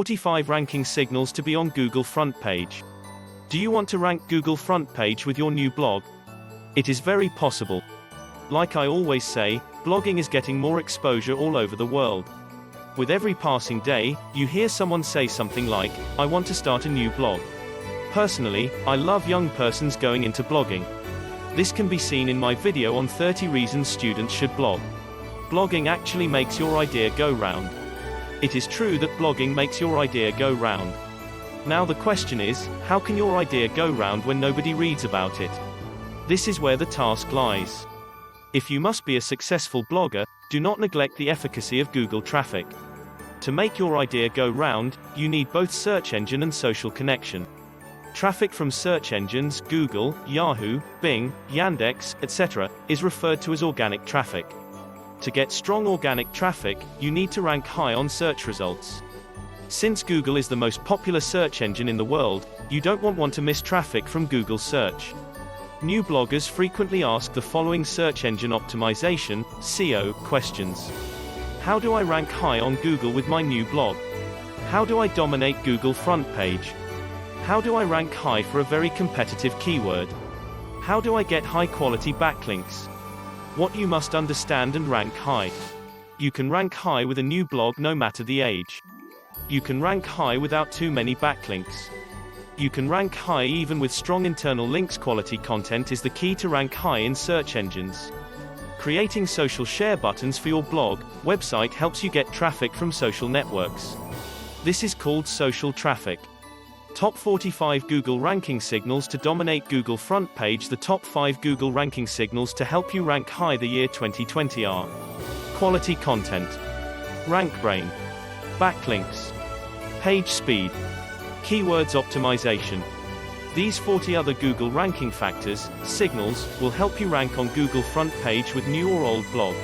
45 ranking signals to be on Google front page. Do you want to rank Google front page with your new blog? It is very possible. Like I always say, blogging is getting more exposure all over the world. With every passing day, you hear someone say something like, "I want to start a new blog." Personally, I love young persons going into blogging. This can be seen in my video on 30 reasons students should blog. Blogging actually makes your idea go round. It is true that blogging makes your idea go round. Now the question is, how can your idea go round when nobody reads about it? This is where the task lies. If you must be a successful blogger, do not neglect the efficacy of Google traffic. To make your idea go round, you need both search engine and social connection. Traffic from search engines, Google, Yahoo, Bing, Yandex, etc., is referred to as organic traffic. To get strong organic traffic, you need to rank high on search results. Since Google is the most popular search engine in the world, you don't want to miss traffic from Google search. New bloggers frequently ask the following search engine optimization (SEO) questions. How do I rank high on Google with my new blog? How do I dominate Google front page? How do I rank high for a very competitive keyword? How do I get high-quality backlinks? What you must understand and rank high. You can rank high with a new blog no matter the age. You can rank high without too many backlinks. You can rank high even with strong internal links. Quality content is the key to rank high in search engines. Creating social share buttons for your blog, website helps you get traffic from social networks. This is called social traffic. Top 45 Google ranking signals to dominate Google front page. The top 5 Google ranking signals to help you rank high the year 2020 are: quality content, RankBrain, backlinks, page speed, keywords optimization. These 40 other Google ranking factors, signals, will help you rank on Google front page with new or old blog.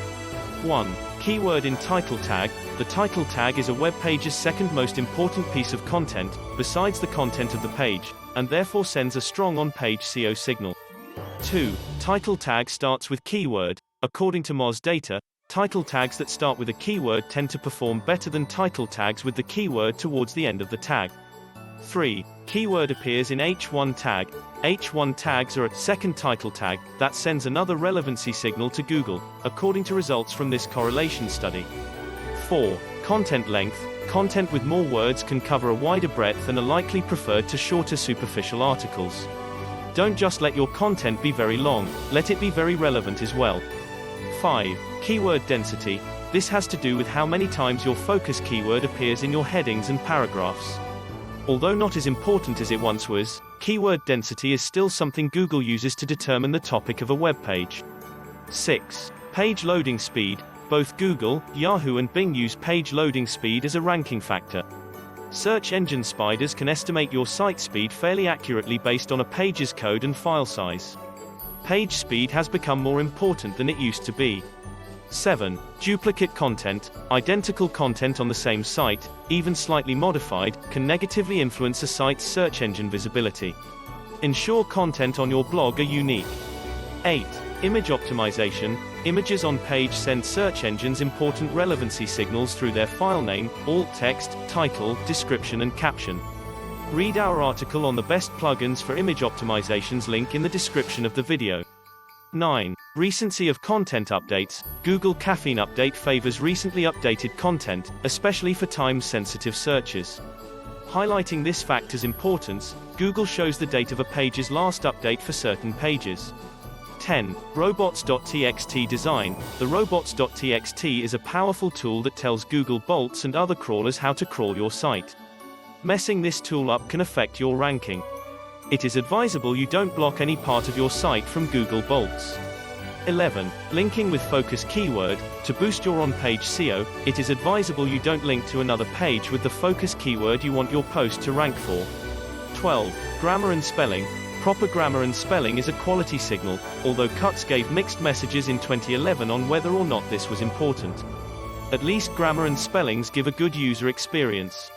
1. Keyword in title tag. The title tag is a web page's second most important piece of content, besides the content of the page, and therefore sends a strong on-page SEO signal. 2. Title tag starts with keyword. According to Moz data, title tags that start with a keyword tend to perform better than title tags with the keyword towards the end of the tag. 3. Keyword appears in H1 tag. H1 tags are a second title tag that sends another relevancy signal to Google, according to results from this correlation study. 4. Content length. Content with more words can cover a wider breadth and are likely preferred to shorter superficial articles. Don't just let your content be very long, let it be very relevant as well. 5. Keyword density. This has to do with how many times your focus keyword appears in your headings and paragraphs. Although not as important as it once was, keyword density is still something Google uses to determine the topic of a web page. 6. Page loading speed. Both Google, Yahoo and Bing use page loading speed as a ranking factor. Search engine spiders can estimate your site speed fairly accurately based on a page's code and file size. Page speed has become more important than it used to be. 7. Duplicate content. Identical content on the same site, even slightly modified, can negatively influence a site's search engine visibility. Ensure content on your blog are unique. 8. Image optimization. Images on page send search engines important relevancy signals through their file name, alt text, title, description and caption. Read our article on the best plugins for image optimizations, link in the description of the video. 9. Recency of content updates. Google Caffeine Update favors recently updated content, especially for time-sensitive searches. Highlighting this factor's importance, Google shows the date of a page's last update for certain pages. 10. Robots.txt Design. The Robots.txt is a powerful tool that tells Google bots and other crawlers how to crawl your site. Messing this tool up can affect your ranking. It is advisable you don't block any part of your site from Google bolts. 11. Linking with focus keyword. To boost your on-page SEO, it is advisable you don't link to another page with the focus keyword you want your post to rank for. 12. Grammar and spelling. Proper grammar and spelling is a quality signal, although Cuts gave mixed messages in 2011 on whether or not this was important. At least grammar and spellings give a good user experience.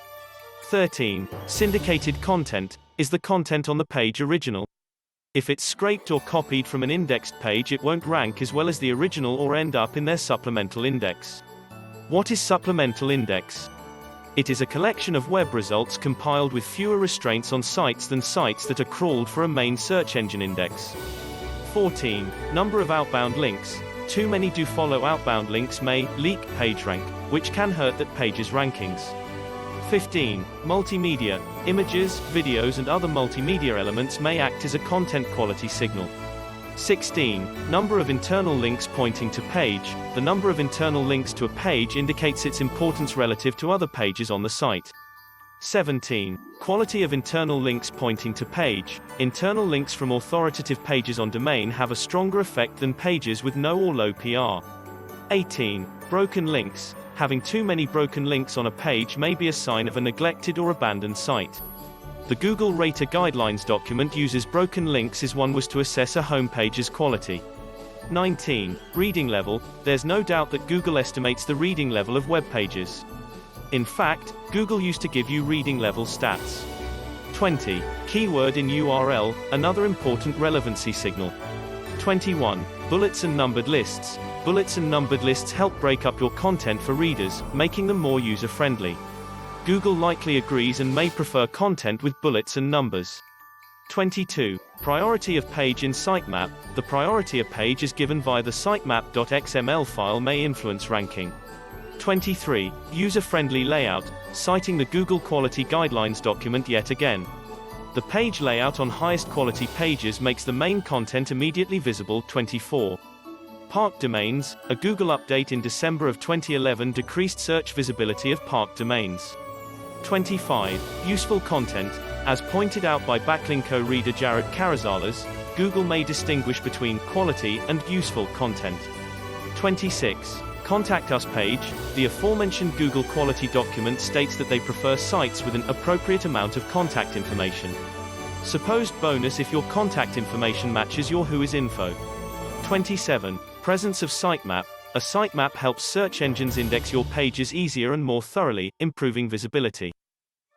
13. Syndicated content. Is the content on the page original? If it's scraped or copied from an indexed page, it won't rank as well as the original or end up in their supplemental index. What is supplemental index? It is a collection of web results compiled with fewer restraints on sites than sites that are crawled for a main search engine index. 14. Number of outbound links. Too many do follow outbound links may leak PageRank, which can hurt that page's rankings. 15. Multimedia. Images, videos and other multimedia elements may act as a content quality signal. 16. Number of internal links pointing to page. The number of internal links to a page indicates its importance relative to other pages on the site. 17. Quality of internal links pointing to page. Internal links from authoritative pages on domain have a stronger effect than pages with no or low PR. 18. Broken links. Having too many broken links on a page may be a sign of a neglected or abandoned site. The Google Rater Guidelines document uses broken links as one was to assess a homepage's quality. 19. Reading level. There's no doubt that Google estimates the reading level of web pages. In fact, Google used to give you reading level stats. 20. Keyword in URL, another important relevancy signal. 21. Bullets and numbered lists. Bullets and numbered lists help break up your content for readers, making them more user-friendly. Google likely agrees and may prefer content with bullets and numbers. 22. Priority of page in sitemap. The priority a page is given via the sitemap.xml file may influence ranking. 23. User-friendly layout. Citing the Google Quality Guidelines document yet again. The page layout on highest quality pages makes the main content immediately visible. 24. Parked domains. A Google update in December of 2011 decreased search visibility of parked domains. 25. Useful content. As pointed out by Backlinko reader Jared Carrizales, Google may distinguish between quality and useful content. 26. Contact Us page. The aforementioned Google quality document states that they prefer sites with an appropriate amount of contact information. Supposed bonus if your contact information matches your Whois info. 27. Presence of Sitemap. A sitemap helps search engines index your pages easier and more thoroughly, improving visibility.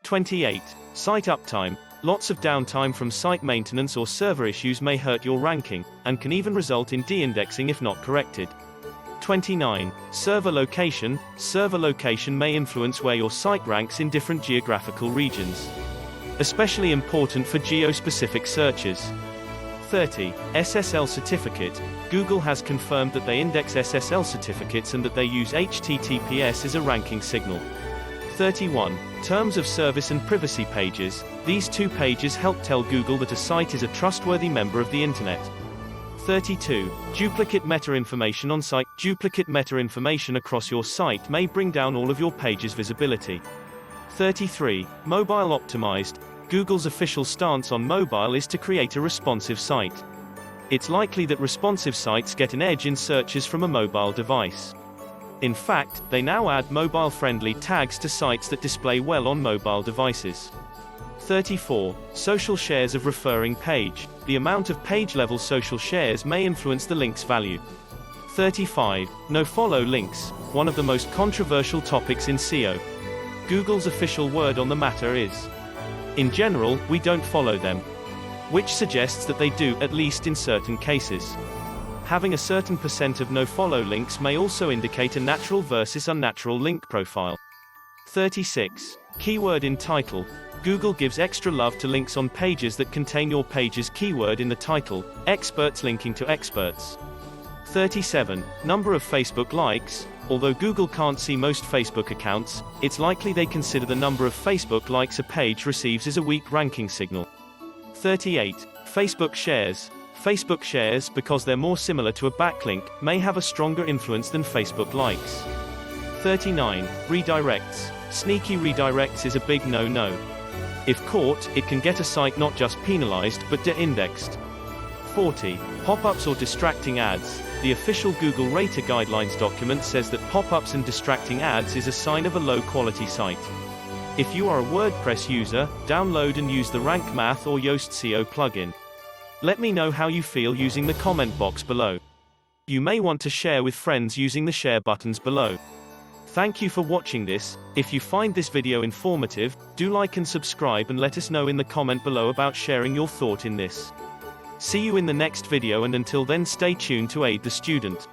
28. Site uptime. Lots of downtime from site maintenance or server issues may hurt your ranking, and can even result in de-indexing if not corrected. 29. Server location. Server location may influence where your site ranks in different geographical regions. Especially important for geo-specific searches. 30. Ssl Certificate. Google has confirmed that they index Ssl certificates and that they use HTTPS as a ranking signal. 31. Terms of service and privacy pages. These two pages help tell Google that a site is a trustworthy member of the Internet. 32. Duplicate meta information on site. Duplicate meta information across your site may bring down all of your page's visibility. 33. Mobile optimized. Google's official stance on mobile is to create a responsive site. It's likely that responsive sites get an edge in searches from a mobile device. In fact, they now add mobile-friendly tags to sites that display well on mobile devices. 34. Social shares of referring page. The amount of page-level social shares may influence the link's value. 35. Nofollow links. One of the most controversial topics in SEO. Google's official word on the matter is, in general, we don't follow them. Which suggests that they do, at least in certain cases. Having a certain percent of nofollow links may also indicate a natural versus unnatural link profile. 36. Keyword in title. Google gives extra love to links on pages that contain your page's keyword in the title, experts linking to experts. 37. Number of Facebook likes. Although Google can't see most Facebook accounts, it's likely they consider the number of Facebook likes a page receives as a weak ranking signal. 38. Facebook shares. Facebook shares, because they're more similar to a backlink, may have a stronger influence than Facebook likes. 39. Redirects. Sneaky redirects is a big no-no. If caught, it can get a site not just penalized but de-indexed. 40. Pop-ups or distracting ads. The official Google Rater Guidelines document says that pop-ups and distracting ads is a sign of a low-quality site. If you are a WordPress user, download and use the Rank Math or Yoast SEO plugin. Let me know how you feel using the comment box below. You may want to share with friends using the share buttons below. Thank you for watching this. If you find this video informative, do like and subscribe and let us know in the comment below about sharing your thought in this. See you in the next video, and until then stay tuned to aid the student.